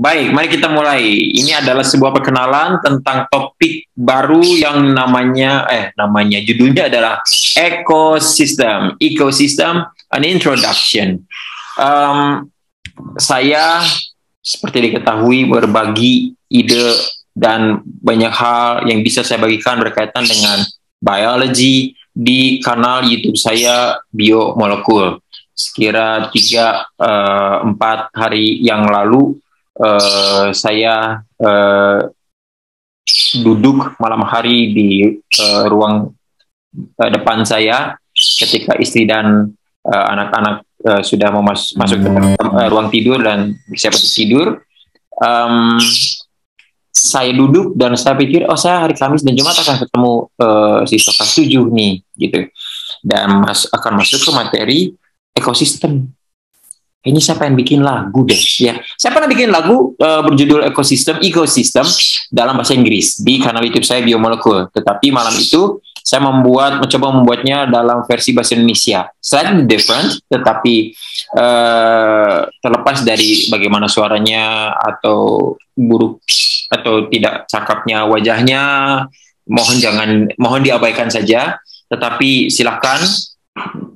Baik, mari kita mulai. Ini adalah sebuah perkenalan tentang topik baru yang namanya judulnya adalah ekosistem. Ecosystem, an introduction. Saya seperti diketahui berbagi ide dan banyak hal yang bisa saya bagikan berkaitan dengan biology di kanal YouTube saya Biomolekul. Sekira 3-4 hari yang lalu saya duduk malam hari di ruang depan saya ketika istri dan anak-anak sudah mau masuk ke ruang tidur dan bersiap untuk tidur. Saya duduk dan saya pikir, saya hari Kamis dan Jumat akan ketemu siswa kelas 7 nih, gitu. Dan akan masuk ke materi ekosistem. Ini saya pengen bikin lagu deh, ya. Saya pernah bikin lagu berjudul ekosistem dalam bahasa Inggris di kanal YouTube saya Biomolekul. Tetapi malam itu saya mencoba membuatnya dalam versi bahasa Indonesia, slightly different, tetapi terlepas dari bagaimana suaranya atau buruk atau tidak cakapnya wajahnya, mohon diabaikan saja. Tetapi silakan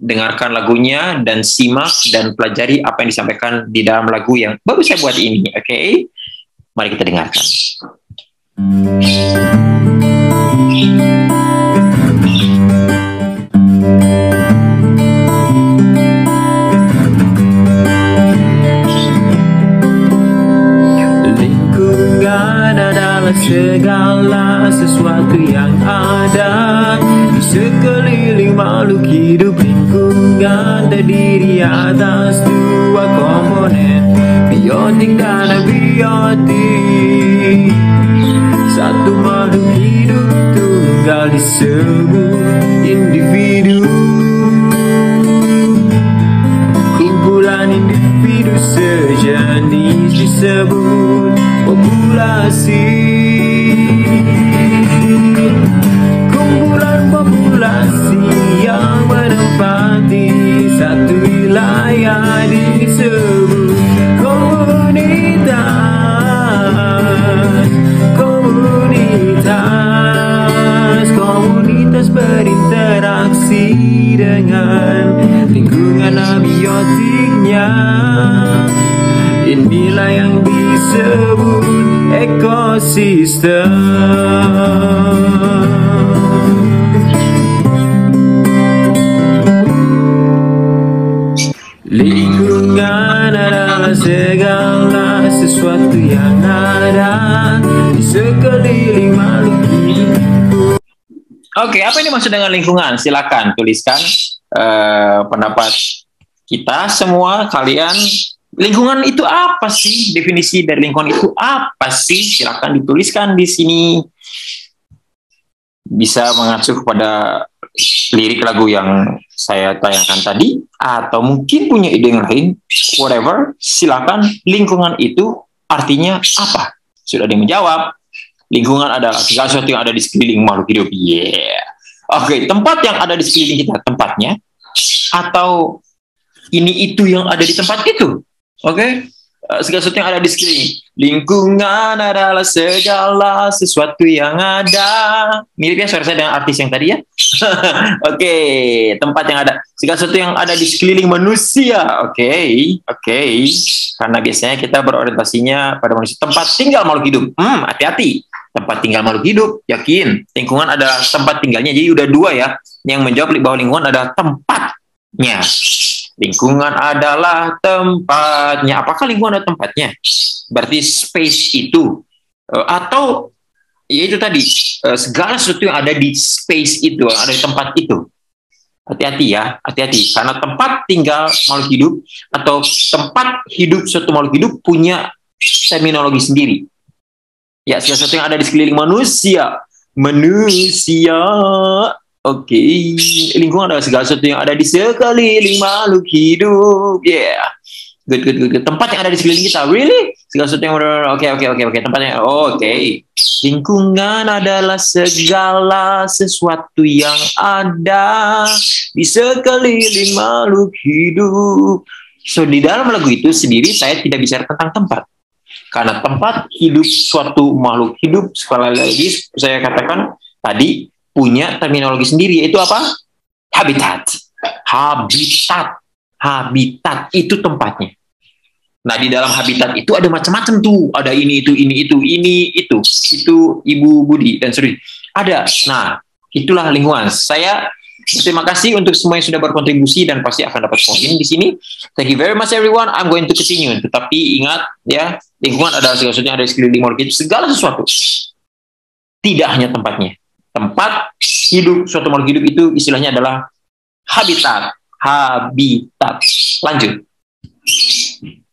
dengarkan lagunya dan simak dan pelajari apa yang disampaikan di dalam lagu yang baru saya buat ini. Oke? Mari kita dengarkan. Lingkungan adalah segala sesuatu yang ada di sekeliling makhluk hidup. Lingkungan terdiri atas dua komponen, biotik dan abiotik. Satu makhluk hidup tunggal disebut individu. Kumpulan individu sejenis disebut populasi. Kumpulan populasi yang menempati satu wilayah disebut komunitas. Komunitas berinteraksi dengan lingkungan abiotiknya. Inilah yang disebut ekosistem. Lingkungan adalah segala sesuatu yang ada di sekeliling makhluk hidup. Oke, apa ini maksud dengan lingkungan? Silakan tuliskan pendapat kita semua, kalian. Lingkungan itu apa sih? Definisi dari lingkungan itu apa sih? Silakan dituliskan di sini. Bisa mengacu kepada lirik lagu yang saya tayangkan tadi, atau mungkin punya ide yang lain, whatever, silakan. Lingkungan itu artinya apa? Sudah ada yang menjawab. Lingkungan adalah segala sesuatu yang ada di sekeliling makhluk hidup. Oke, tempat yang ada di sekeliling kita, tempatnya, atau ini itu yang ada di tempat itu. Oke, segala sesuatu yang ada di sekeliling. Lingkungan adalah segala sesuatu yang ada. Mirip ya suara saya dengan artis yang tadi ya. Oke, tempat yang ada, segala sesuatu yang ada di sekeliling manusia. Oke. Karena biasanya kita berorientasinya pada manusia. Tempat tinggal makhluk hidup. Hati-hati. Tempat tinggal makhluk hidup, yakin. Lingkungan adalah tempat tinggalnya. Jadi udah dua ya. Yang menjawab bahwa lingkungan adalah tempatnya. Lingkungan adalah tempatnya. Apakah lingkungan adalah tempatnya? Berarti space itu. Atau ya itu tadi, segala sesuatu yang ada di space itu, ada di tempat itu. Hati-hati ya, hati-hati. Karena tempat tinggal makhluk hidup atau tempat hidup suatu makhluk hidup punya terminologi sendiri. Ya, segala sesuatu yang ada di sekeliling manusia. Oke, lingkungan adalah segala sesuatu yang ada di sekeliling makhluk hidup. Good. Tempat yang ada di sekeliling kita. Really? Segala sesuatu yang oke. Tempatnya. Oke. Lingkungan adalah segala sesuatu yang ada di sekeliling makhluk hidup. So, di dalam lagu itu sendiri saya tidak bicara tentang tempat. Karena tempat hidup suatu makhluk hidup, sekali lagi saya katakan tadi, punya terminologi sendiri, yaitu apa? Habitat. Habitat. Habitat itu tempatnya. Nah, di dalam habitat itu ada macam-macam tuh. Ada ini, itu, ini, itu, ini, itu. Itu Ibu Budi dan Sri. Ada. Nah, itulah lingkungan. Saya terima kasih untuk semua yang sudah berkontribusi dan pasti akan dapat poin di sini. Thank you very much everyone. I'm going to continue. Tetapi ingat ya, lingkungan adalah segala sesuatu yang ada di sekeliling makhluk hidup. Segala sesuatu. Tidak hanya tempatnya. Tempat hidup suatu makhluk hidup itu istilahnya adalah habitat. Habitat. Lanjut.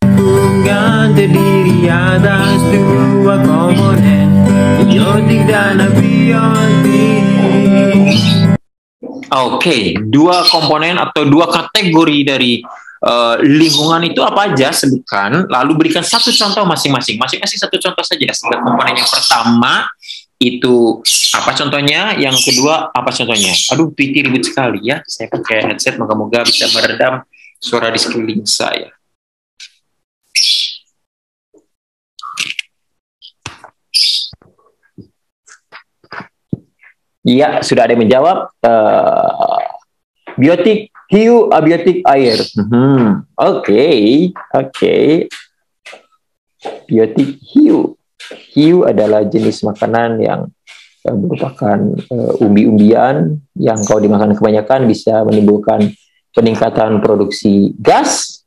Hubungan terdiri atas dua komponen, biotik dan abiotik. Oke, dua komponen atau dua kategori dari lingkungan itu apa aja? Sebutkan, lalu berikan satu contoh masing-masing. Masing-masing satu contoh saja. Komponen yang pertama itu apa contohnya? Yang kedua apa contohnya? Aduh, Twitty ribut sekali ya. Saya pakai headset, moga-moga bisa meredam suara di sekeliling saya. Iya, sudah ada yang menjawab. Biotik hiu, abiotik air. Oke. Biotik hiu. Hiu adalah jenis makanan yang merupakan umbi-umbian yang kalau dimakan kebanyakan bisa menimbulkan peningkatan produksi gas.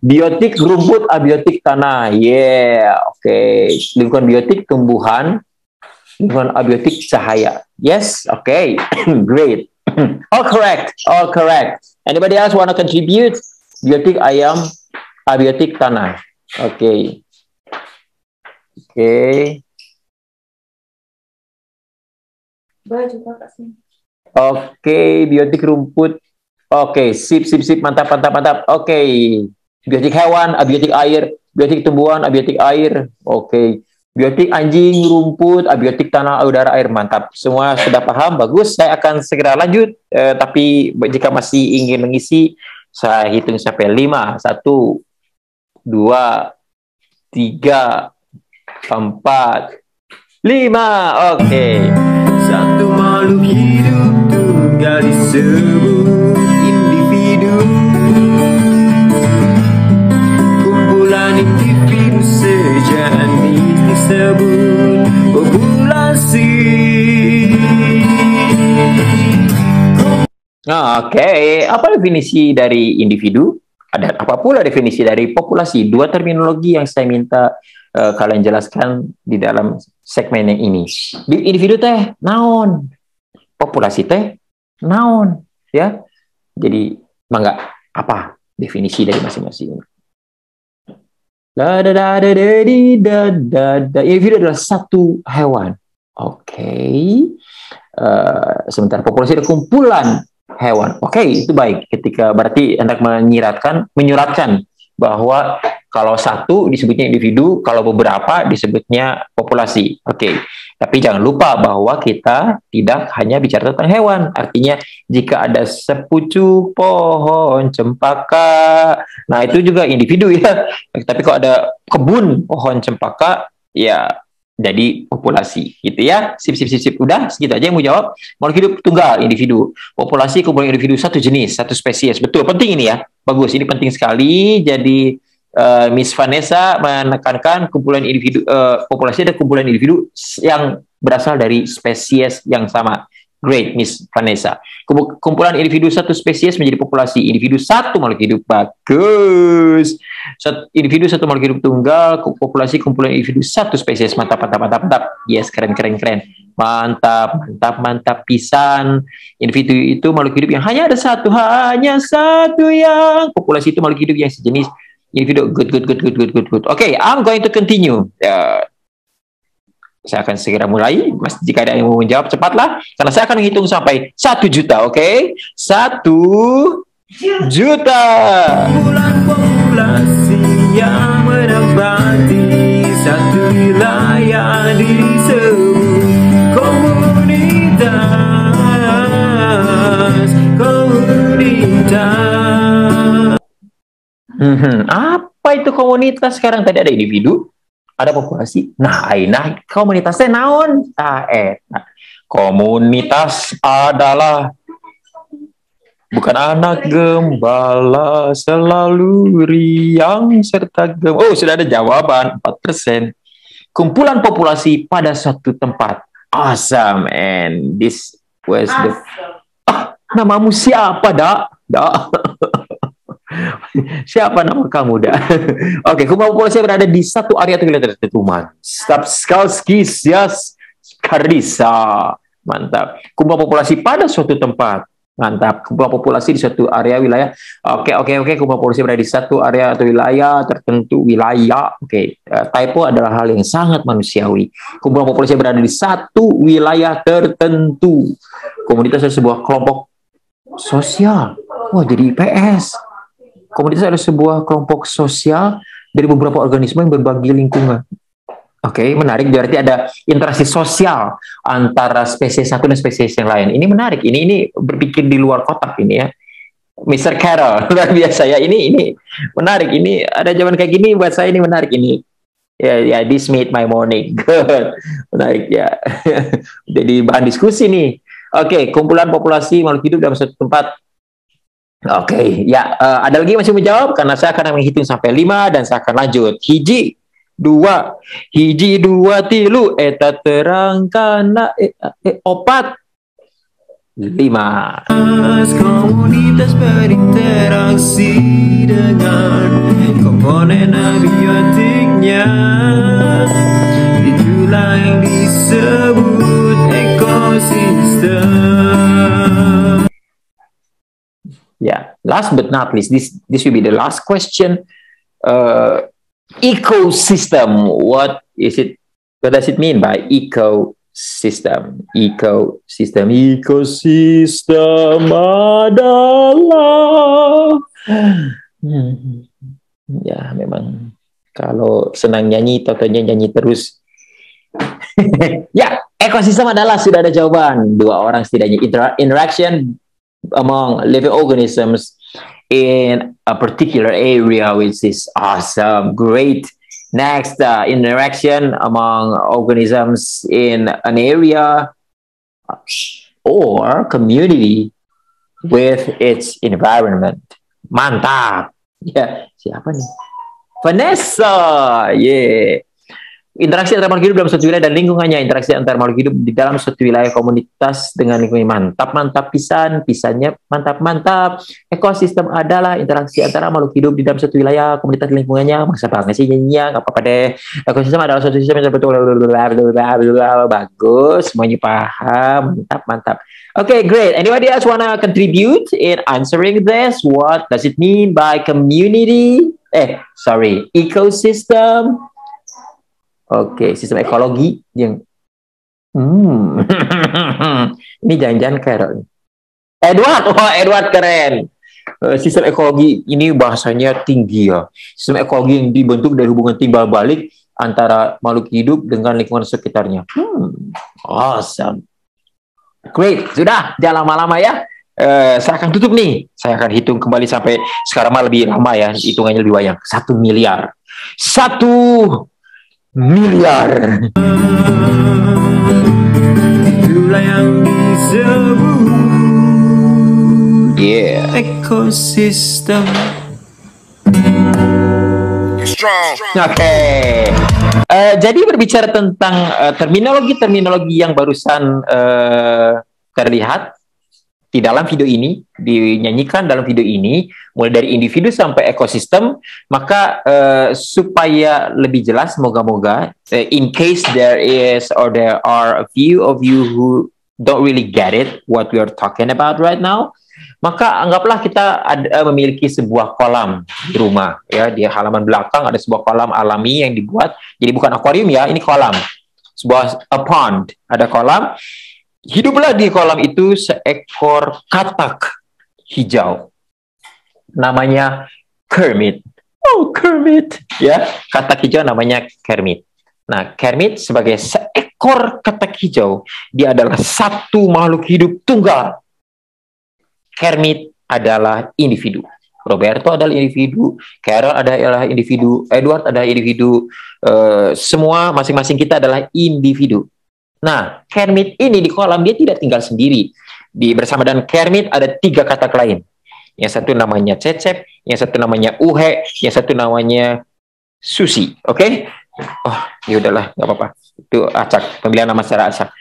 Biotik rumput, abiotik tanah. Oke. Lingkungan biotik tumbuhan. Lingkungan abiotik cahaya. Yes, okay, great. All correct. Anybody else want to contribute? Biotik ayam, abiotik tanah. Okay. Oke, biotik rumput. Oke, sip, mantap. Oke, biotik hewan, abiotik air, biotik tumbuhan, abiotik air. Oke. Biotik anjing, rumput, abiotik tanah, udara, air, mantap. Semua sudah paham, bagus. Saya akan segera lanjut. Tapi jika masih ingin mengisi, saya hitung sampai 5. 1, 2, 3, 4, 5. Oke. Satu makhluk hidup tunggal disebut individu. Kumpulan individu sejenis disebut populasi. Oke, apa definisi dari individu? Ada apa pula definisi dari populasi? Dua terminologi yang saya minta kalian jelaskan di dalam segmen yang ini. Individu teh naon, populasi teh naon, ya. Jadi mangga apa definisi dari masing-masing? Individu adalah satu hewan. Oke. Sementara populasi adalah kumpulan hewan. Oke, itu baik. Ketika berarti hendak menyuratkan bahwa kalau satu disebutnya individu, kalau beberapa disebutnya populasi. Oke. Tapi jangan lupa bahwa kita tidak hanya bicara tentang hewan. Artinya jika ada sepucuk pohon cempaka, nah itu juga individu ya. Tapi kalau ada kebun pohon cempaka, ya jadi populasi gitu ya. Sip. Udah segitu aja yang mau jawab. Makhluk hidup tunggal, individu. Populasi kumpulan individu satu jenis, satu spesies. Betul, penting ini ya. Bagus, ini penting sekali. Jadi Miss Vanessa menekankan kumpulan individu, populasi ada kumpulan individu yang berasal dari spesies yang sama. Great, Miss Vanessa. Kumpulan individu satu spesies menjadi populasi individu satu makhluk hidup. Bagus. Individu satu makhluk hidup tunggal, populasi kumpulan individu satu spesies. Mantap. Yes, keren. Mantap pisan. Individu itu makhluk hidup yang hanya satu yang populasi itu makhluk hidup yang sejenis. Individu, good. Okay, I'm going to continue. Saya akan segera mulai. Mas, jika ada yang mau menjawab, cepatlah. Karena saya akan menghitung sampai 1 juta, oke? 1 juta. Populasi yang menempati satu wilayah disebut komunitas. Apa itu komunitas sekarang? Tadi ada individu, ada populasi. Nah, aina komunitasnya naon? Komunitas adalah bukan anak gembala selalu riang serta oh, sudah ada jawaban 4%. Kumpulan populasi pada suatu tempat. Awesome. And this was the namamu siapa, Dak? Siapa nama kamu, Dak? Oke, kumpulan populasi berada di satu area atau wilayah tertentu. Stapskalski sias Kardisa. Mantap. Kumpulan populasi pada suatu tempat. Mantap. Kumpulan populasi di suatu area wilayah. Oke. Kumpulan populasi berada di satu area atau wilayah tertentu. Wilayah. Oke. Typo adalah hal yang sangat manusiawi. Kumpulan populasi berada di satu wilayah tertentu. Komunitas adalah sebuah kelompok sosial. Wah, jadi IPS. Komunitas adalah sebuah kelompok sosial dari beberapa organisme yang berbagi lingkungan. Oke, menarik. Berarti ada interaksi sosial antara spesies satu dan spesies yang lain. Ini menarik. Ini berpikir di luar kotak ini ya. Mr. Carroll, luar biasa ya. Ini menarik. Ini ada jawaban kayak gini buat saya ini menarik ini. Ya, this made my morning. Good. Menarik ya. Jadi bahan diskusi nih. Oke, kumpulan populasi makhluk hidup dalam satu tempat. Oke, ya. Ada lagi yang masih menjawab? Karena saya akan menghitung sampai 5 dan saya akan lanjut. Hiji, 2, hiji 2 tilu eta terangkana opat 5. Komunitas berinteraksi dengan komponen abiotiknya, itulah yang disebut ekosistem. Ya, last but not least, this will be the last question. Ecosystem. What is it? What does it mean by ecosystem? Ecosystem adalah ya memang kalau senang nyanyi totonya nyanyi terus. Ya, ekosistem adalah sudah ada jawaban. 2 orang setidaknya. Interaction among living organisms in a particular area, which is awesome, great. Next, interaction among organisms in an area or community with its environment. Mantap. Ya, siapa nih? Vanessa. Yeah. Interaksi antara makhluk hidup dalam suatu wilayah dan lingkungannya. Interaksi antara makhluk hidup di dalam suatu wilayah komunitas dengan lingkungan. Mantap pisannya mantap. Ekosistem adalah interaksi antara makhluk hidup di dalam suatu wilayah komunitas dan lingkungannya. Masa banget sih nyanyinya, nggak apa-apa deh. Ekosistem adalah suatu sistem yang betul. Bagus, semuanya paham. Mantap. Okay, great. Anybody else wanna contribute in answering this? What does it mean by community? Ecosystem. Oke, sistem ekologi yang ini jangan-jangan Carol. Edward keren. Sistem ekologi ini bahasanya tinggi ya. Sistem ekologi yang dibentuk dari hubungan timbal balik antara makhluk hidup dengan lingkungan sekitarnya. Awesome. Great, sudah jangan lama-lama ya. Saya akan tutup nih. Saya akan hitung kembali sampai sekarang mah lebih lama ya. Hitungannya lebih banyak. 1 miliar. 1 miliar. Itulah yang disebut ekosistem. Oke. Jadi berbicara tentang terminologi yang barusan terlihat di dalam video ini, dinyanyikan dalam video ini, mulai dari individu sampai ekosistem, maka supaya lebih jelas, moga-moga, in case there are a few of you who don't really get it, what we are talking about right now, maka anggaplah kita memiliki sebuah kolam di rumah, ya, di halaman belakang ada sebuah kolam alami yang dibuat, jadi bukan akuarium ya, ini kolam, a pond, ada kolam. Hiduplah di kolam itu seekor katak hijau. Namanya Kermit. Oh, Kermit. Ya, katak hijau namanya Kermit. Nah, Kermit sebagai seekor katak hijau, dia adalah satu makhluk hidup tunggal. Kermit adalah individu. Roberto adalah individu, Carol adalah individu, Edward adalah individu, semua masing-masing kita adalah individu. Nah, Kermit ini di kolam dia tidak tinggal sendiri. Bersama dengan Kermit ada 3 katak lain. Yang satu namanya Cecep, yang satu namanya Uhe, yang satu namanya Susi. Oke? Oh, ya udahlah, nggak apa-apa. Itu acak, pemilihan nama secara acak.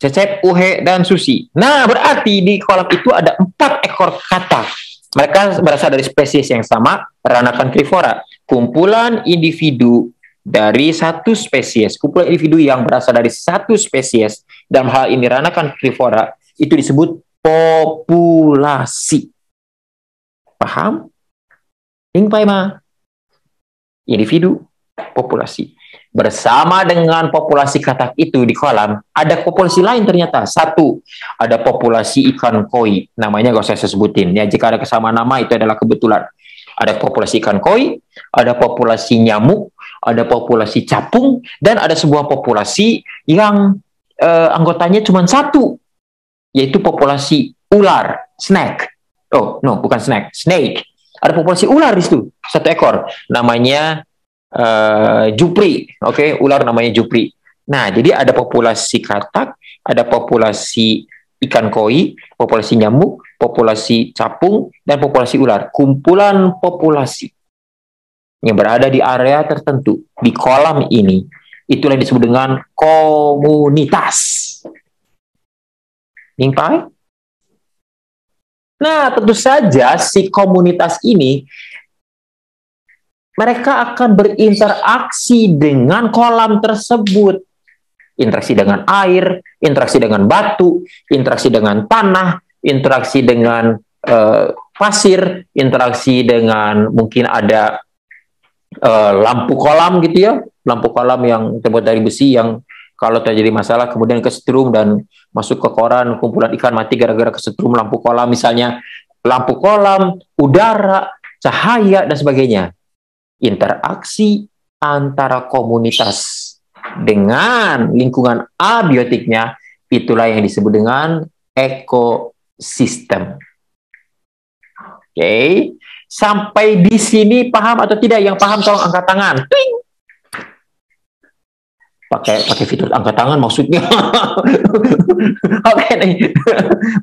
Cecep, Uhe, dan Susi. Nah, berarti di kolam itu ada 4 ekor katak. Mereka berasal dari spesies yang sama, Ranakan Trifora. Kumpulan individu dari satu spesies, kumpulan individu yang berasal dari satu spesies, dalam hal ini Ranakan Trifora, itu disebut populasi. Paham? Ing paima. Individu, populasi. Bersama dengan populasi katak itu di kolam, ada populasi lain ternyata. Satu, ada populasi ikan koi. Namanya gak usah saya sebutin. Ya, jika ada kesamaan nama, itu adalah kebetulan. Ada populasi ikan koi, ada populasi nyamuk, ada populasi capung, dan ada sebuah populasi yang anggotanya cuma satu, yaitu populasi ular, snake. Oh, no, bukan snake. Ada populasi ular di situ, 1 ekor. Namanya Jupri, oke, ular namanya Jupri. Nah, jadi ada populasi katak, ada populasi ikan koi, populasi nyamuk, populasi capung, dan populasi ular. Kumpulan populasi yang berada di area tertentu di kolam ini, itulah yang disebut dengan komunitas. Mingpai? Nah, tentu saja si komunitas ini mereka akan berinteraksi dengan kolam tersebut. Interaksi dengan air, interaksi dengan batu, interaksi dengan tanah, interaksi dengan pasir, interaksi dengan mungkin ada lampu kolam gitu ya. Lampu kolam yang terbuat dari besi yang kalau terjadi masalah kemudian kesetrum dan masuk ke koran, kumpulan ikan mati gara-gara kesetrum lampu kolam misalnya. Lampu kolam, udara, cahaya, dan sebagainya. Interaksi antara komunitas dengan lingkungan abiotiknya, itulah yang disebut dengan ekosistem. Oke, sampai di sini paham atau tidak? Yang paham tolong angkat tangan. Ting. Pakai fitur angkat tangan maksudnya. Oke nih.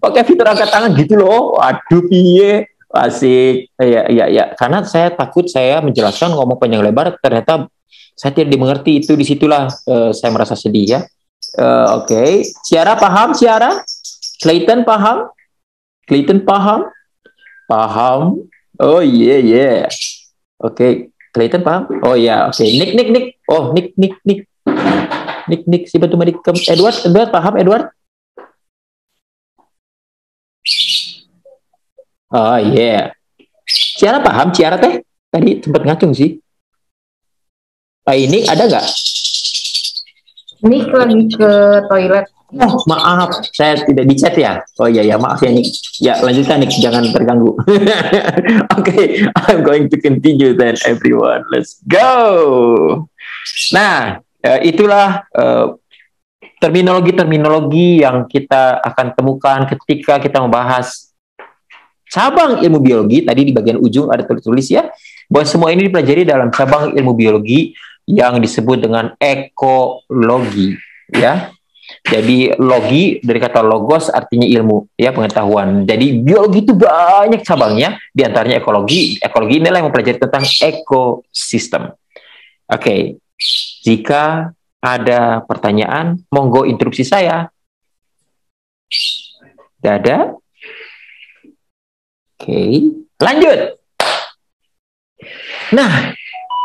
Pakai fitur angkat tangan gitu loh. Aduh piye. Asik, ya. Karena saya takut saya menjelaskan ngomong panjang lebar, ternyata saya tidak dimengerti. Itu disitulah saya merasa sedih ya. Oke. Ciara paham? Ciara? Clayton paham? Clayton paham? Paham? Oh yeah. Oke. Clayton paham? Oh ya. Oke. Nick. Oh Nick. Nick si bantu medik. Edward paham? Edward? Oh iya. Ciara paham? Ciara teh tadi sempat ngacung sih. Ini ada nggak? Nick lagi ke toilet. Oh maaf, saya tidak di chat ya. Oh iya maaf ya Nick. Ya lanjutkan Nick, jangan terganggu. Oke, I'm going to continue then everyone. Let's go. Nah itulah terminologi-terminologi yang kita akan temukan ketika kita membahas cabang ilmu biologi. Tadi di bagian ujung ada tertulis ya, bahwa semua ini dipelajari dalam cabang ilmu biologi yang disebut dengan ekologi ya. Jadi logi dari kata logos artinya ilmu ya, pengetahuan. Jadi biologi itu banyak cabangnya, diantaranya ekologi. Ekologi inilah yang mempelajari tentang ekosistem. Oke, jika ada pertanyaan, monggo interupsi saya. Tidak ada? Oke, lanjut. Nah,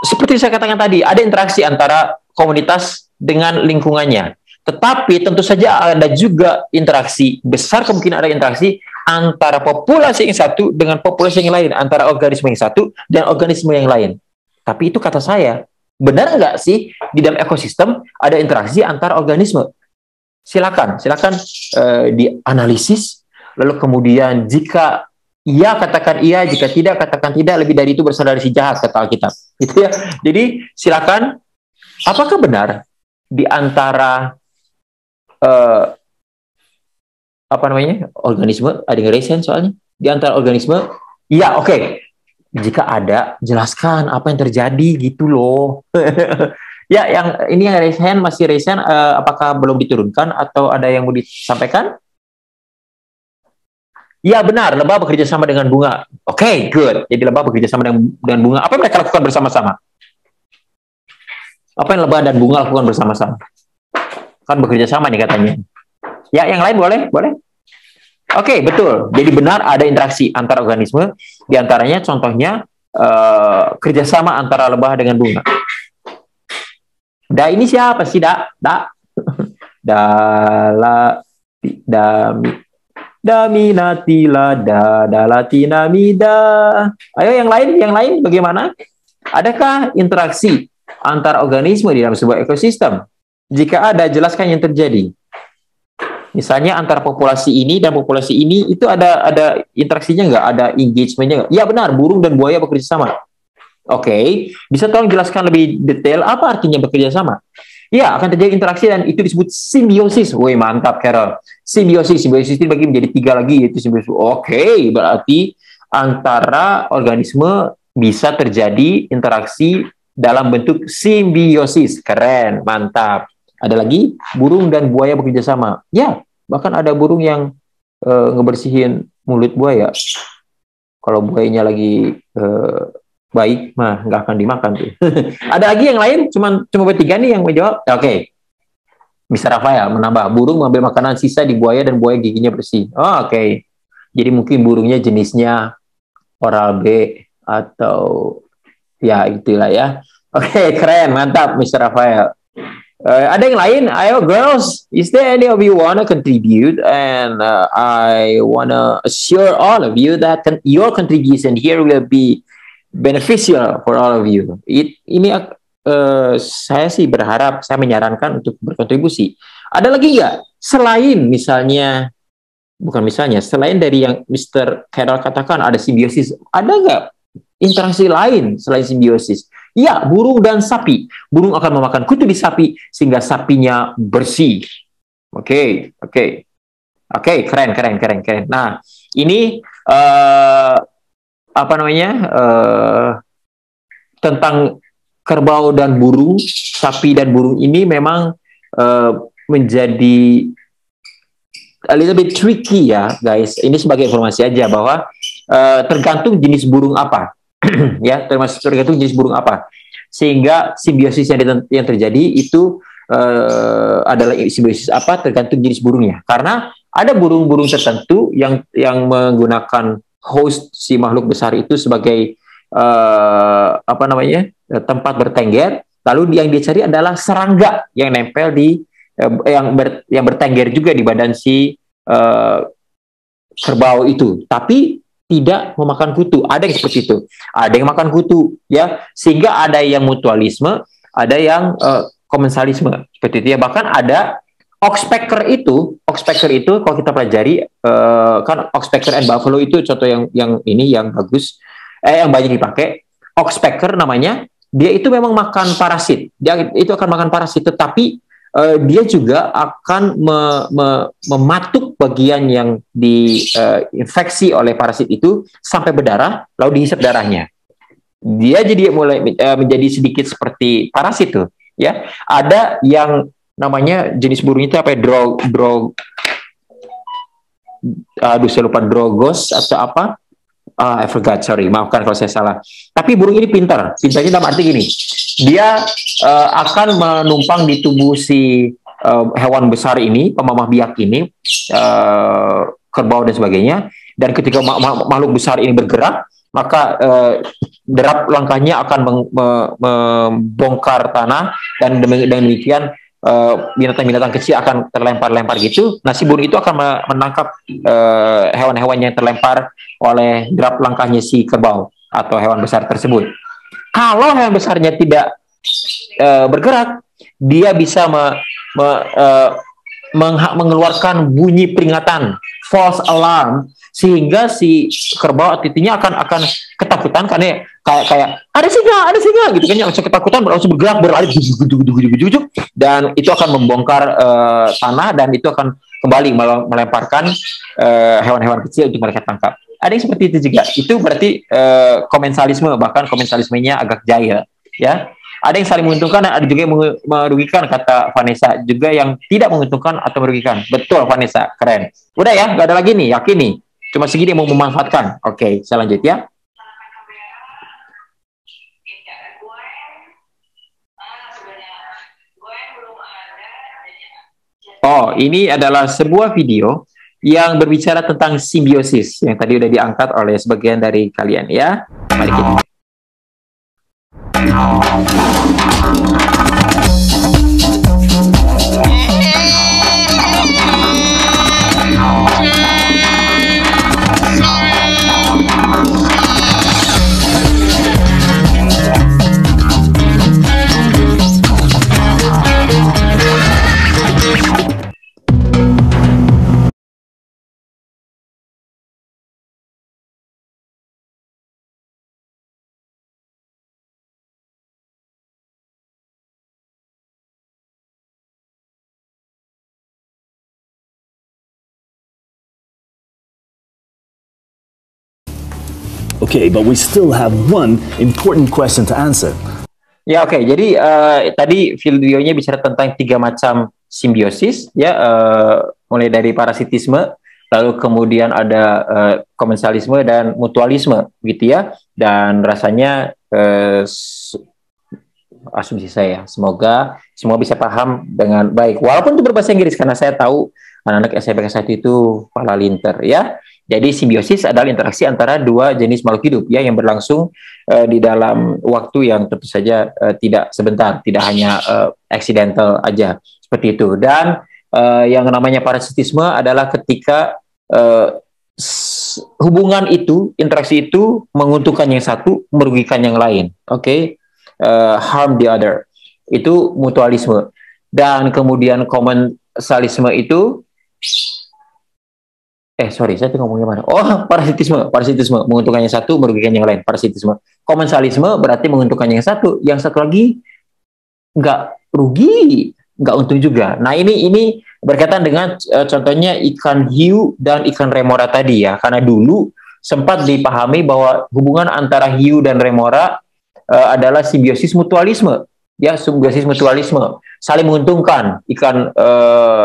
seperti saya katakan tadi, ada interaksi antara komunitas dengan lingkungannya. Tetapi tentu saja ada juga interaksi, besar kemungkinan ada interaksi antara populasi yang satu dengan populasi yang lain, antara organisme yang satu dan organisme yang lain. Tapi itu kata saya, benar nggak sih di dalam ekosistem ada interaksi antar organisme? Silakan dianalisis, lalu kemudian jika iya katakan iya, jika tidak katakan tidak, lebih dari itu bersaudara si jahat kata Alkitab. Gitu ya. Jadi silakan, apakah benar di antara organisme, ada yang resen soalnya, di antara organisme Iya, oke. Jika ada, jelaskan apa yang terjadi gitu loh. Ya, yang ini yang raise hand, masih raise hand, apakah belum diturunkan atau ada yang mau disampaikan? Ya benar, lebah bekerja sama dengan bunga. Oke, good. Jadi lebah bekerja sama dengan bunga. Apa yang mereka lakukan bersama-sama? Apa yang lebah dan bunga lakukan bersama-sama? Kan bekerja sama nih katanya. Ya, yang lain boleh? Boleh? Oke, betul. Jadi benar ada interaksi antar organisme. Di antaranya contohnya kerjasama antara lebah dengan bunga. Da ini siapa sih, Da? Da. Dala, dami, daminatila, dalatinamida. Ayo yang lain bagaimana? Adakah interaksi antar organisme di dalam sebuah ekosistem? Jika ada, jelaskan yang terjadi. Misalnya antara populasi ini dan populasi ini itu ada interaksinya nggak? Ada engagementnya nggak? Ya benar, burung dan buaya bekerja sama. Oke, bisa tolong jelaskan lebih detail apa artinya bekerja sama? Ya, akan terjadi interaksi dan itu disebut simbiosis. Woi, mantap, Carol. Simbiosis itu dibagi menjadi 3 lagi, yaitu simbiosis. Oke, berarti antara organisme bisa terjadi interaksi dalam bentuk simbiosis. Keren, mantap. Ada lagi, burung dan buaya bekerja sama. Ya, bahkan ada burung yang ngebersihin mulut buaya. Kalau buayanya lagi baik, mah nggak akan dimakan tuh. Ada lagi yang lain? Cuma bertiga nih yang menjawab. Oke. Mr. Rafael menambah, burung mengambil makanan sisa di buaya dan buaya giginya bersih. Oke. Jadi mungkin burungnya jenisnya oral B atau ya itulah ya. Oke, keren, mantap Mr. Rafael. Ada yang lain? Ayo girls, is there any of you wanna contribute? And I wanna assure all of you that your contribution here will be beneficial for all of you. Ini saya sih berharap, saya menyarankan untuk berkontribusi. Ada lagi nggak? Selain dari yang Mr. Carroll katakan ada simbiosis, ada nggak interaksi lain selain simbiosis? Ya, burung dan sapi. Burung akan memakan kutu di sapi sehingga sapinya bersih. Oke, keren. Nah, ini tentang kerbau dan burung, sapi dan burung ini memang menjadi a little bit tricky ya guys. Ini sebagai informasi aja bahwa tergantung jenis burung apa. Ya, tergantung jenis burung apa. Sehingga simbiosis yang terjadi itu adalah simbiosis apa tergantung jenis burungnya. Karena ada burung-burung tertentu yang menggunakan host si makhluk besar itu sebagai tempat bertengger, lalu yang dicari adalah serangga yang nempel di yang bertengger juga di badan si kerbau itu, tapi tidak memakan kutu. Ada yang seperti itu, ada yang makan kutu ya, sehingga ada yang mutualisme, ada yang komensalisme seperti itu ya. Bahkan ada oxpecker itu kalau kita pelajari kan oxpecker and buffalo itu contoh yang bagus, yang banyak dipakai. Oxpecker namanya, dia itu memang makan parasit. Dia itu akan makan parasit, tetapi dia juga akan mematuk bagian yang diinfeksi oleh parasit itu sampai berdarah, lalu dihisap darahnya. Dia jadi mulai menjadi sedikit seperti parasit tuh, ya. Ada yang namanya jenis burung itu apa ya? Saya lupa, drogos atau apa? I forgot, sorry, maafkan kalau saya salah. Tapi burung ini pintar. Pintarnya dalam arti gini, dia akan menumpang di tubuh si hewan besar ini, pemamah biak ini, kerbau dan sebagainya. Dan ketika makhluk besar ini bergerak, maka derap langkahnya akan membongkar tanah, dan demikian binatang-binatang kecil akan terlempar-lempar gitu. Nah, si burung itu akan menangkap hewan-hewan yang terlempar oleh derap langkahnya si kerbau atau hewan besar tersebut. Kalau hewan besarnya tidak bergerak, dia bisa mengeluarkan bunyi peringatan, false alarm, sehingga si kerbau artinya akan ketakutan karena kayak ada singa gitu kan, langsung ketakutan, langsung bergerak berlari dan itu akan membongkar tanah, dan itu akan kembali melemparkan hewan-hewan kecil untuk mereka tangkap. ada yang seperti itu juga. Itu berarti komensalisme, bahkan komensalismenya agak jahil, ya. Ada yang saling menguntungkan, ada juga yang merugikan, kata Vanessa. Juga yang tidak menguntungkan atau merugikan. Betul, Vanessa, keren. Udah ya, nggak ada lagi nih, yakin nih. Cuma segini yang mau memanfaatkan. Oke, saya lanjut ya. Oh, ini adalah sebuah video yang berbicara tentang simbiosis yang tadi udah diangkat oleh sebagian dari kalian ya. Mari kita. Okay, but we still have one important question to answer. Ya oke, jadi tadi videonya bicara tentang 3 macam simbiosis, ya, mulai dari parasitisme, lalu kemudian ada komensalisme dan mutualisme, gitu ya. Dan rasanya asumsi saya, semoga semua bisa paham dengan baik, walaupun itu berbahasa Inggris, karena saya tahu anak-anak SMP kelas 1 itu pala linter, ya. Jadi simbiosis adalah interaksi antara dua jenis makhluk hidup ya yang berlangsung di dalam waktu yang tentu saja tidak sebentar, tidak hanya accidental aja seperti itu. Dan yang namanya parasitisme adalah ketika hubungan itu, interaksi itu menguntungkan yang satu, merugikan yang lain. Oke, harm the other. Itu mutualisme. Dan kemudian komensalisme itu saya tuh ngomongnya mana? Oh, parasitisme menguntungkan yang satu, merugikan yang lain. Parasitisme. Komensalisme berarti menguntungkan yang satu lagi nggak rugi, nggak untung juga. Nah ini berkaitan dengan contohnya ikan hiu dan ikan remora tadi ya, karena dulu sempat dipahami bahwa hubungan antara hiu dan remora adalah simbiosis mutualisme. Ya, simbiosis mutualisme, saling menguntungkan. Ikan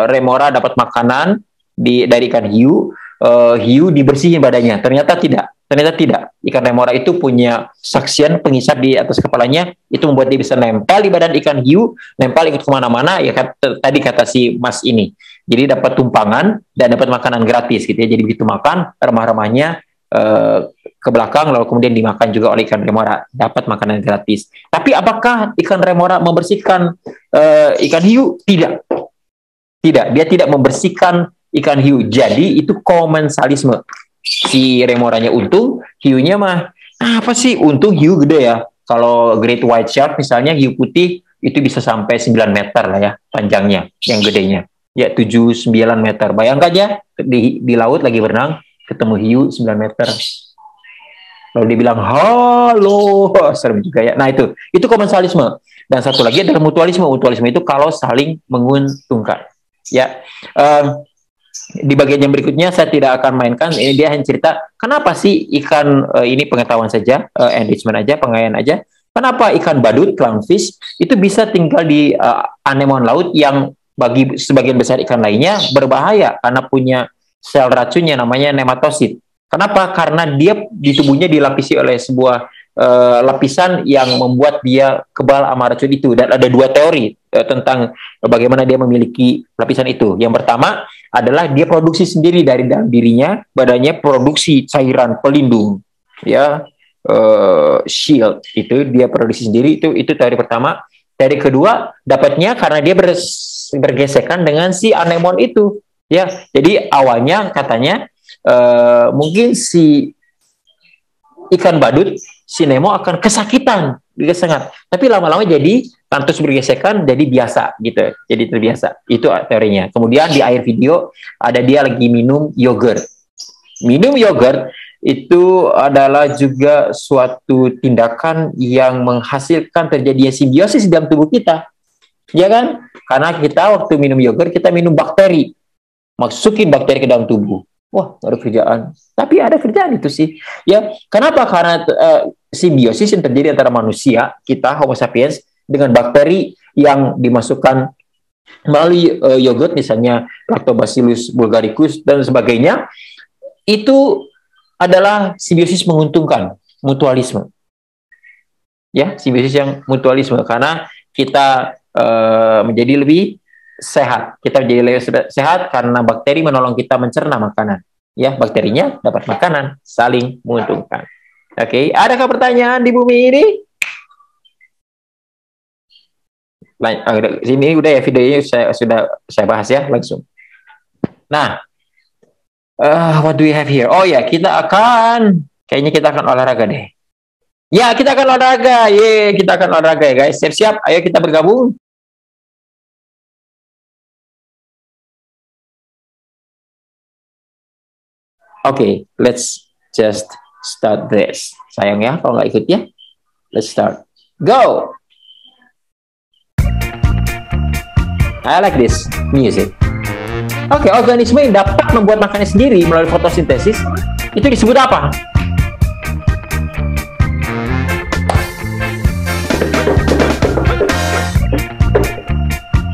remora dapat makanan dari ikan hiu. Hiu dibersihin badannya, ternyata tidak. Ikan remora itu punya suction, pengisap di atas kepalanya, itu membuat dia bisa nempel di badan ikan hiu, nempel ikut kemana-mana, ya tadi kata si Mas ini. Jadi dapat tumpangan dan dapat makanan gratis gitu ya. Jadi begitu makan, remah-remahnya ke belakang, lalu kemudian dimakan juga oleh ikan remora, dapat makanan gratis. Tapi apakah ikan remora membersihkan ikan hiu? Tidak, dia tidak membersihkan ikan hiu. Jadi itu komensalisme. Si remoranya untung, hiunya mah apa sih? Untung hiu gede ya. Kalau great white shark misalnya, hiu putih itu bisa sampai 9 meter lah ya panjangnya, yang gedenya. Ya 7-9 meter. Bayangkan ya di laut lagi berenang, ketemu hiu 9 meter. Lalu dia bilang, halo, serem juga ya. Nah itu komensalisme. Dan satu lagi adalah mutualisme. Mutualisme itu kalau saling menguntungkan. Ya, di bagian yang berikutnya saya tidak akan mainkan. Ini dia hanya cerita kenapa sih ikan ini pengetahuan saja, enrichment aja, pengayaan aja. Kenapa ikan badut, clownfish itu bisa tinggal di anemon laut yang bagi sebagian besar ikan lainnya berbahaya karena punya sel racunnya namanya nematosid. Kenapa? Karena dia di tubuhnya dilapisi oleh sebuah lapisan yang membuat dia kebal sama racun itu. Dan ada 2 teori tentang bagaimana dia memiliki lapisan itu. Yang pertama adalah dia produksi sendiri dari dalam dirinya, badannya produksi cairan pelindung, ya, shield itu dia produksi sendiri. Itu teori pertama. Teori kedua dapatnya karena dia bergesekan dengan si anemon itu, ya. Jadi awalnya katanya mungkin si ikan badut, si Nemo akan kesakitan, sangat. Tapi lama-lama jadi terus bergesekan, jadi biasa gitu, jadi terbiasa. Itu teorinya. Kemudian di akhir video ada dia lagi minum yogurt. Minum yogurt itu adalah juga suatu tindakan yang menghasilkan terjadinya simbiosis dalam tubuh kita, ya kan? Karena kita waktu minum yogurt kita minum bakteri, masukin bakteri ke dalam tubuh. Wah, nggak ada kerjaan. Tapi ada kerjaan itu sih. Ya, kenapa? Karena simbiosis yang terjadi antara manusia, kita Homo sapiens, dengan bakteri yang dimasukkan melalui yogurt, misalnya Lactobacillus bulgaricus dan sebagainya, itu adalah simbiosis menguntungkan, mutualisme. Ya, simbiosis yang mutualisme, karena kita menjadi lebih sehat. Kita menjadi lebih sehat karena bakteri menolong kita mencerna makanan. Ya, bakterinya dapat makanan, saling menguntungkan. Oke, adakah pertanyaan di bumi ini? Sini udah ya videonya saya bahas ya langsung. Nah, what do we have here? Oh ya, kayaknya kita akan olahraga deh. Ya, kita akan olahraga. Kita akan olahraga ya guys. Siap-siap, ayo kita bergabung. Okay, let's just start this. Sayang ya kalau nggak ikut ya. Let's start. Go! I like this music. Oke, organisme yang dapat membuat makanan sendiri melalui fotosintesis itu disebut apa?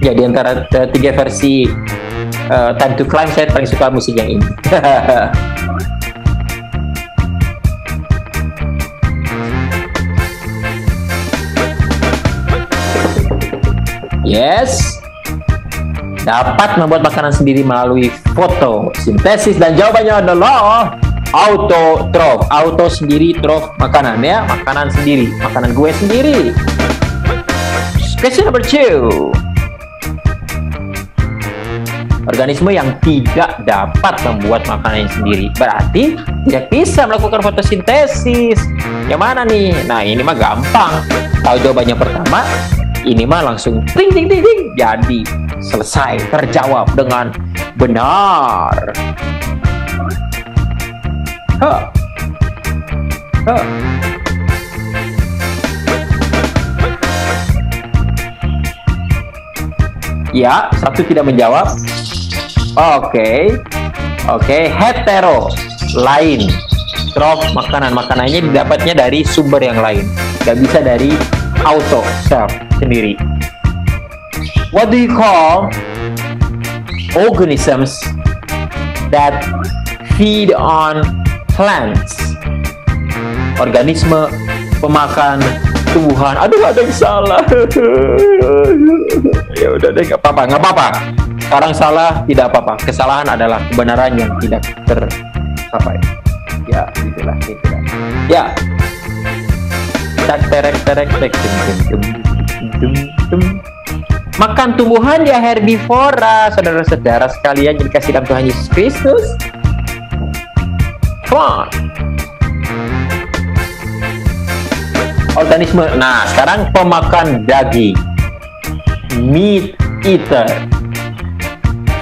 Ya, di antara 3 versi Time to Climb, saya paling suka musik yang ini. Yes, dapat membuat makanan sendiri melalui fotosintesis, dan jawabannya adalah autotrof. Auto sendiri, trof makanan ya, makanan sendiri, makanan gue sendiri. Question number 2. Organisme yang tidak dapat membuat makanannya sendiri berarti tidak bisa melakukan fotosintesis. Yang mana nih? Nah, ini mah gampang. Tahu jawabannya pertama, ini mah langsung ting ting ting ting, jadi selesai, terjawab dengan benar. Ya, satu tidak menjawab. Oke, hetero, lain. Trof makanannya didapatnya dari sumber yang lain, nggak bisa dari auto self sendiri. What do you call organisms that feed on plants? Organisme pemakan tumbuhan. Aduh, ada yang salah. Ya udah deh, nggak apa-apa. Sekarang salah, tidak apa-apa. Kesalahan adalah kebenaran yang tidak tercapai. Ya, itulah. Ya. Makan tumbuhan ya herbivora, saudara-saudara sekalian, yang dikasih dalam Tuhan Yesus Kristus. Come on. Organisme. Nah, sekarang pemakan daging. Meat eater.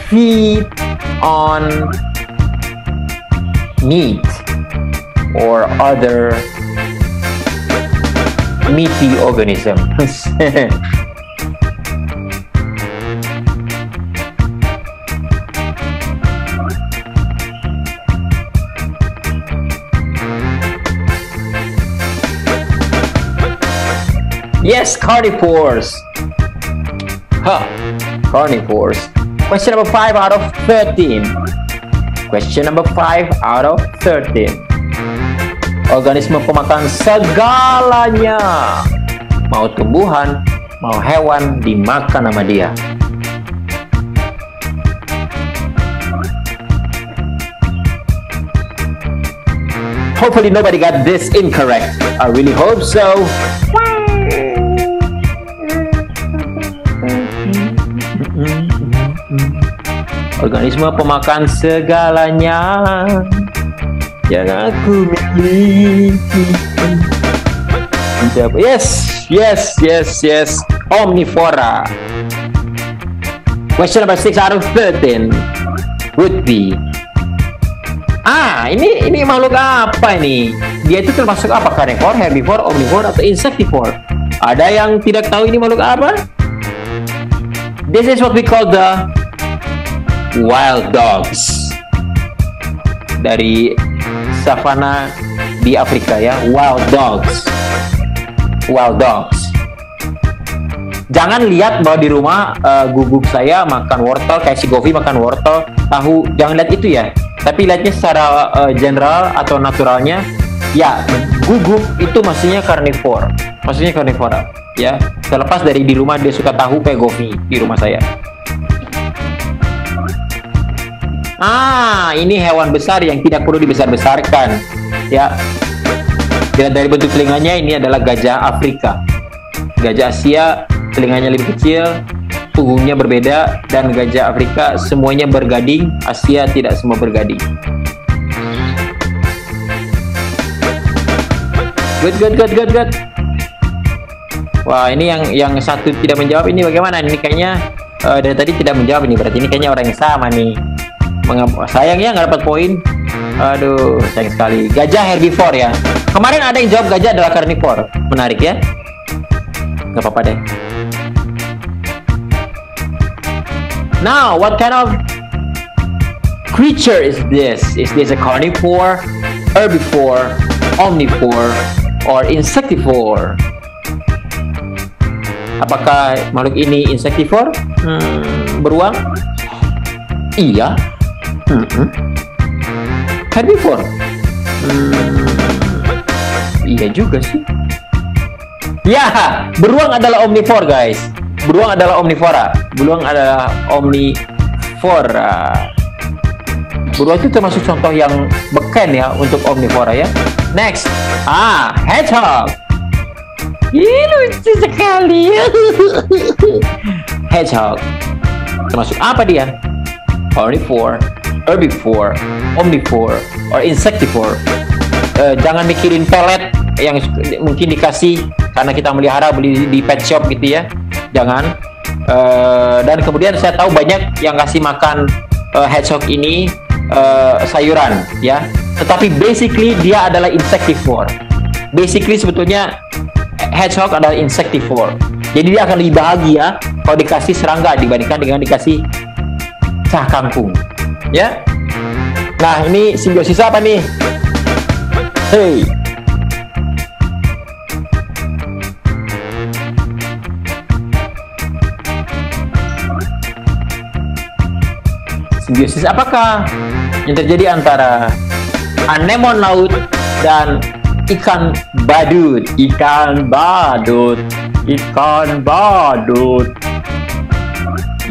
Feed on meat or other meaty organisms. Yes, carnivores. Carnivores. Question number 5 out of 13. Question number 5 out of 13. Organisme pemakan segalanya. Mau tumbuhan, mau hewan, dimakan sama dia. Hopefully nobody got this incorrect. I really hope so. Organisme pemakan segalanya yang aku miliki. Yes. Omnivora. Question number 6 out of 13 would be, ini makhluk apa ini? Dia itu termasuk apa? Carnivore, herbivore, omnivore, atau insectivore? Ada yang tidak tahu ini makhluk apa? This is what we call the wild dogs. dari savana di Afrika ya, wild dogs. Wild dogs. Jangan lihat bahwa di rumah guguk saya makan wortel, kayak si Govi makan wortel, tahu. Jangan lihat itu ya. Tapi lihatnya secara general atau naturalnya, ya guguk itu maksudnya karnivor, maksudnya karnivora. Ya, terlepas dari di rumah dia suka tahu kayak Govi di rumah saya. Ini hewan besar yang tidak perlu dibesar-besarkan. Ya, dilihat dari bentuk telinganya, ini adalah gajah Afrika. Gajah Asia telinganya lebih kecil, punggungnya berbeda, dan gajah Afrika semuanya bergading, Asia tidak semua bergading. Good. Wah, ini yang satu tidak menjawab, ini bagaimana? Ini kayaknya dari tadi tidak menjawab, ini berarti ini kayaknya orang yang sama nih. Sayangnya nggak dapat poin. Aduh, sayang sekali. Gajah herbivore ya. Kemarin ada yang jawab gajah adalah karnivor. Menarik ya. Nggak apa-apa deh. Now, what kind of creature is this? Is this a carnivore, herbivore, omnivore, or insectivore? Apakah makhluk ini insectivore? Beruang? Iya. Herbivore? Iya juga sih. Ya, beruang adalah omnivore guys. Beruang adalah omnivora. Beruang adalah omnivora. Beruang itu termasuk contoh yang beken ya untuk omnivora ya. Next, hedgehog. Ih, lucu sekali. Hedgehog termasuk apa dia? Carnivore, herbivore, omnivore, or insectivore. Jangan mikirin pelet yang mungkin dikasih karena kita melihara, beli di pet shop gitu ya. Jangan. Dan kemudian saya tahu banyak yang kasih makan hedgehog ini sayuran ya. Tetapi basically dia adalah insectivore. Basically sebetulnya hedgehog adalah insectivore. Jadi dia akan lebih bahagia kalau dikasih serangga dibandingkan dengan dikasih cah kangkung. Ya. Nah, ini simbiosis apa nih? Hey. Simbiosis apakah yang terjadi antara anemon laut dan ikan badut? Ikan badut. Ikan badut.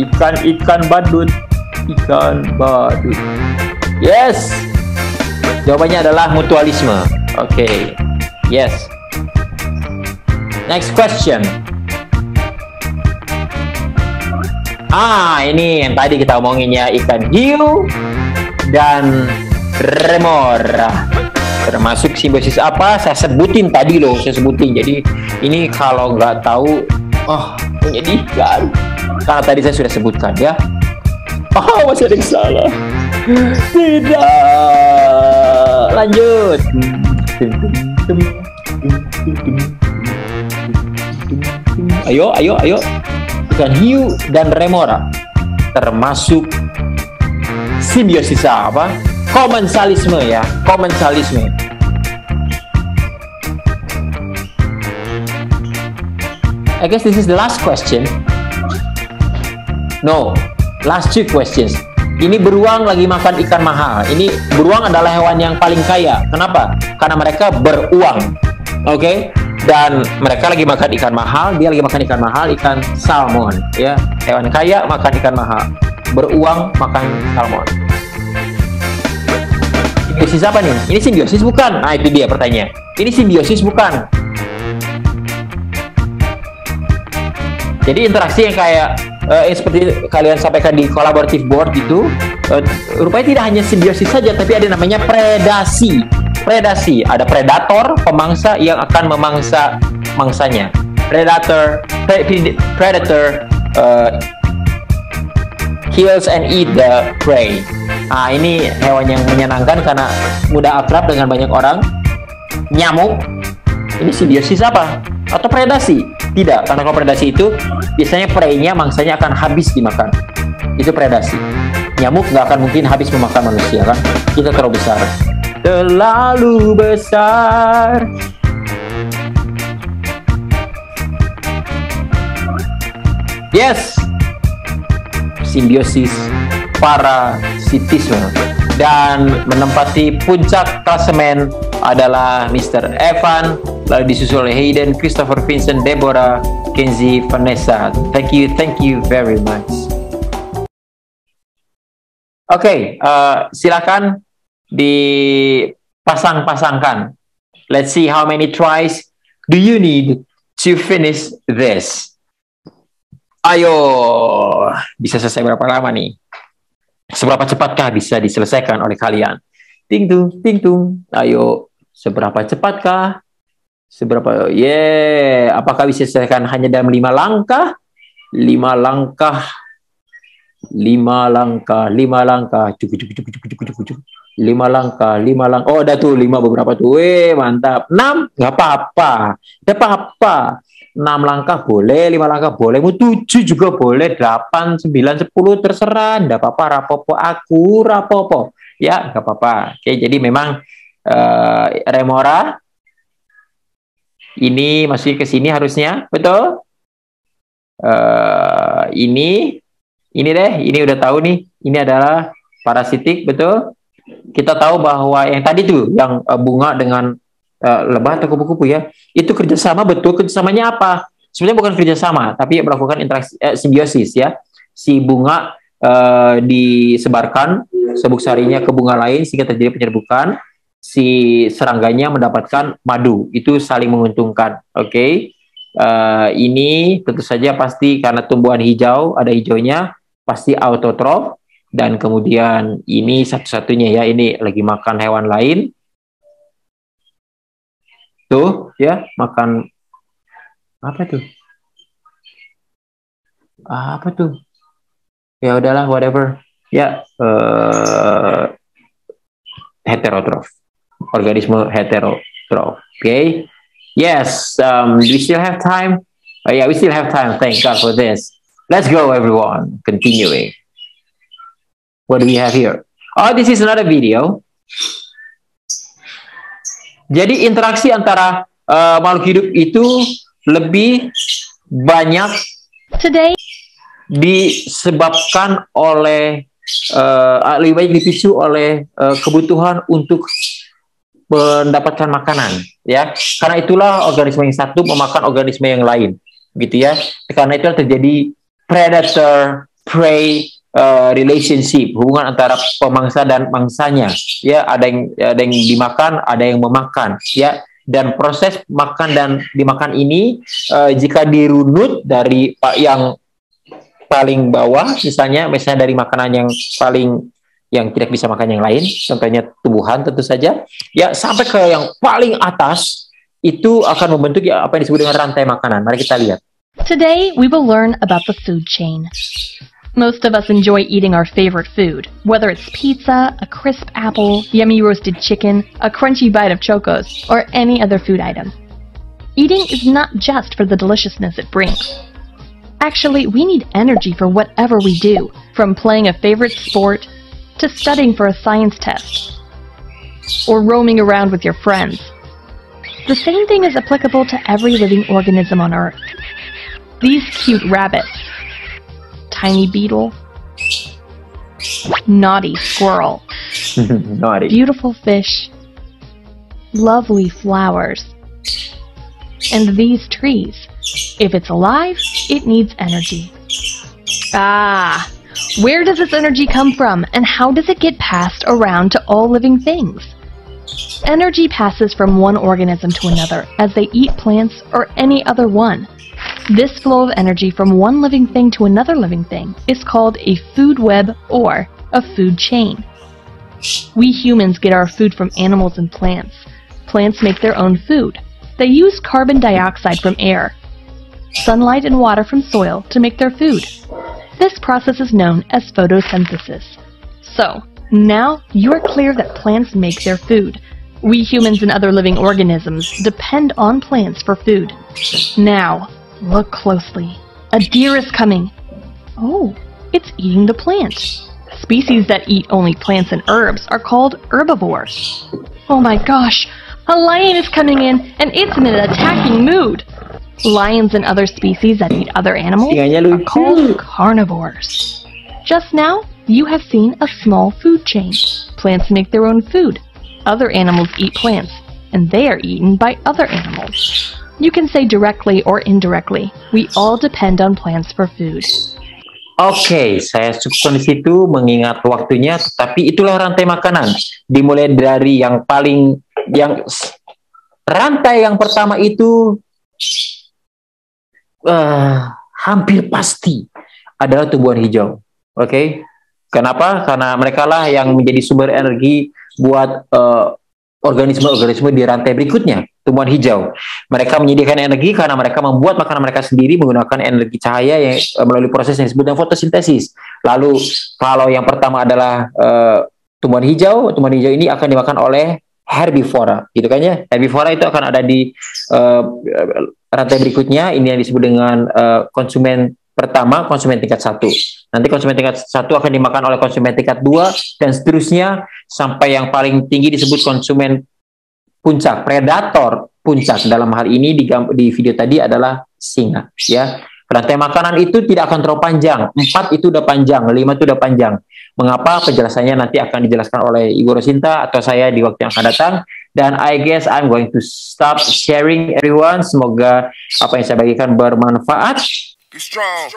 Ikan badut. Ikan badut. Yes. Jawabannya adalah mutualisme. Oke. Yes. Next question. Ini yang tadi kita omongin ya, ikan hiu dan remora. Termasuk simbiosis apa? Saya sebutin tadi loh, Jadi ini kalau nggak tahu, menyedihkan. Karena tadi saya sudah sebutkan ya. Masih ada yang salah. Tidak. Lanjut. Ayo. Ikan hiu dan remora termasuk simbiosis apa? Komensalisme ya, komensalisme. I guess this is the last question. No, last two questions. Ini beruang lagi makan ikan mahal. Ini beruang adalah hewan yang paling kaya. Kenapa? Karena mereka beruang. Oke? Dan mereka lagi makan ikan mahal, dia lagi makan ikan mahal, ikan salmon, ya. Hewan kaya makan ikan mahal, beruang makan salmon. Simbiosis apa nih? Ini simbiosis bukan? Nah, itu dia pertanyaannya. Ini simbiosis bukan? Jadi interaksi yang kayak seperti kalian sampaikan di collaborative board itu, rupanya tidak hanya simbiosis saja, tapi ada namanya predasi. Predasi, ada predator, pemangsa yang akan memangsa mangsanya. Predator kills and eat the prey. Ini hewan yang menyenangkan karena mudah akrab dengan banyak orang. Nyamuk. Ini simbiosis apa? Atau predasi? Tidak, karena kalau predasi itu biasanya prey-nya, mangsanya akan habis dimakan. Itu predasi. nyamuk nggak akan mungkin habis memakan manusia kan? Kita terlalu besar. Terlalu besar. Yes, simbiosis parasitisme. Dan menempati puncak klasemen adalah Mr. Evan, lalu disusul oleh Hayden, Christopher, Vincent, Deborah, Kenzie, Vanessa. Thank you very much. Oke, silakan dipasang-pasangkan. Let's see how many tries do you need to finish this. Ayo, bisa selesai berapa lama nih? Seberapa cepatkah bisa diselesaikan oleh kalian? Ting tung, ting tung. Ayo, seberapa cepatkah? Seberapa? Apakah bisa diselesaikan hanya dalam 5 langkah? 5 langkah. 5 langkah. 5 langkah. 5 langkah. 5 langkah. Oh, ada tuh 5 beberapa tuh. Mantap. 6, nggak apa-apa. Nggak apa-apa. 6 langkah boleh, 5 langkah boleh, 7 juga boleh, 8, 9, 10 terserah, nggak apa-apa, rapopo aku, rapopo, ya nggak apa-apa. Oke, jadi memang Remora ini masih ke sini harusnya, betul? Ini deh, ini udah tahu nih, ini adalah parasitik, betul? Kita tahu bahwa yang tadi tuh, yang bunga dengan lebah atau kupu-kupu ya, itu kerjasama, betul. Kerjasamanya apa? Sebenarnya bukan kerjasama, tapi melakukan interaksi simbiosis ya. Si bunga disebarkan sabuk sarinya ke bunga lain sehingga terjadi penyerbukan. Si serangganya mendapatkan madu, itu saling menguntungkan. Oke. Ini tentu saja pasti karena tumbuhan hijau, ada hijaunya, pasti autotrof. Dan kemudian ini satu-satunya ya, ini lagi makan hewan lain. Tuh ya, makan apa tuh ya, udahlah, whatever ya. Heterotrof, organisme heterotrof. Okay, yes. We still have time. Yeah, we still have time, thank God for this. Let's go everyone, continuing. What do we have here? Oh, this is another video. Jadi interaksi antara makhluk hidup itu lebih banyak disebabkan oleh lebih banyak dipicu oleh kebutuhan untuk mendapatkan makanan, ya. Karena itulah organisme yang satu memakan organisme yang lain, gitu ya. Karena itu terjadi predator prey relationship, hubungan antara pemangsa dan mangsanya, ya. Ada yang dimakan, ada yang memakan, ya. Dan proses makan dan dimakan ini jika dirunut dari yang paling bawah, misalnya dari makanan yang tidak bisa makan yang lain, contohnya tumbuhan tentu saja, ya, sampai ke yang paling atas, itu akan membentuk apa yang disebut dengan rantai makanan. Mari kita lihat. Today we will learn about the food chain. Most of us enjoy eating our favorite food, whether it's pizza, a crisp apple, yummy roasted chicken, a crunchy bite of chocos, or any other food item. Eating is not just for the deliciousness it brings. Actually, we need energy for whatever we do, from playing a favorite sport, to studying for a science test, or roaming around with your friends. The same thing is applicable to every living organism on Earth. These cute rabbits, tiny beetle, naughty squirrel, Naughty. beautiful fish, lovely flowers, and these trees. If it's alive, it needs energy. Where does this energy come from, and how does it get passed around to all living things? Energy passes from one organism to another as they eat plants or any other one. This flow of energy from one living thing to another living thing is called a food web or a food chain. We humans get our food from animals and plants. Plants make their own food. They use carbon dioxide from air, sunlight and water from soil to make their food. This process is known as photosynthesis. So, now you're clear that plants make their food. We humans and other living organisms depend on plants for food. Now, look closely. A deer is coming. Oh, it's eating the plant. Species that eat only plants and herbs are called herbivores. Oh my gosh, a lion is coming in and it's in an attacking mood. Lions and other species that eat other animals are called carnivores. Just now, you have seen a small food chain. Plants make their own food. Other animals eat plants, and they are eaten by other animals. You can say directly or indirectly, we all depend on plants for food. Oke, saya cukupkan di situ mengingat waktunya, tetapi itulah rantai makanan. Dimulai dari rantai yang pertama itu hampir pasti adalah tumbuhan hijau. Oke, kenapa? Karena mereka lah yang menjadi sumber energi buat organisme-organisme di rantai berikutnya, tumbuhan hijau. Mereka menyediakan energi karena mereka membuat makanan mereka sendiri menggunakan energi cahaya yang melalui proses yang disebut dengan fotosintesis. Lalu kalau yang pertama adalah tumbuhan hijau ini akan dimakan oleh herbivora, gitu kan ya? Herbivora itu akan ada di rantai berikutnya. Ini yang disebut dengan konsumen pertama, konsumen tingkat 1. Nanti konsumen tingkat 1 akan dimakan oleh konsumen tingkat 2 dan seterusnya sampai yang paling tinggi disebut konsumen puncak, predator puncak. Dalam hal ini di video tadi adalah singa, ya. Rantai makanan itu tidak akan terlalu panjang. 4 itu udah panjang, 5 itu udah panjang. Mengapa? Penjelasannya nanti akan dijelaskan oleh Ibu Rosinta atau saya di waktu yang akan datang. Dan I guess I'm going to stop sharing everyone. Semoga apa yang saya bagikan bermanfaat. Be strong.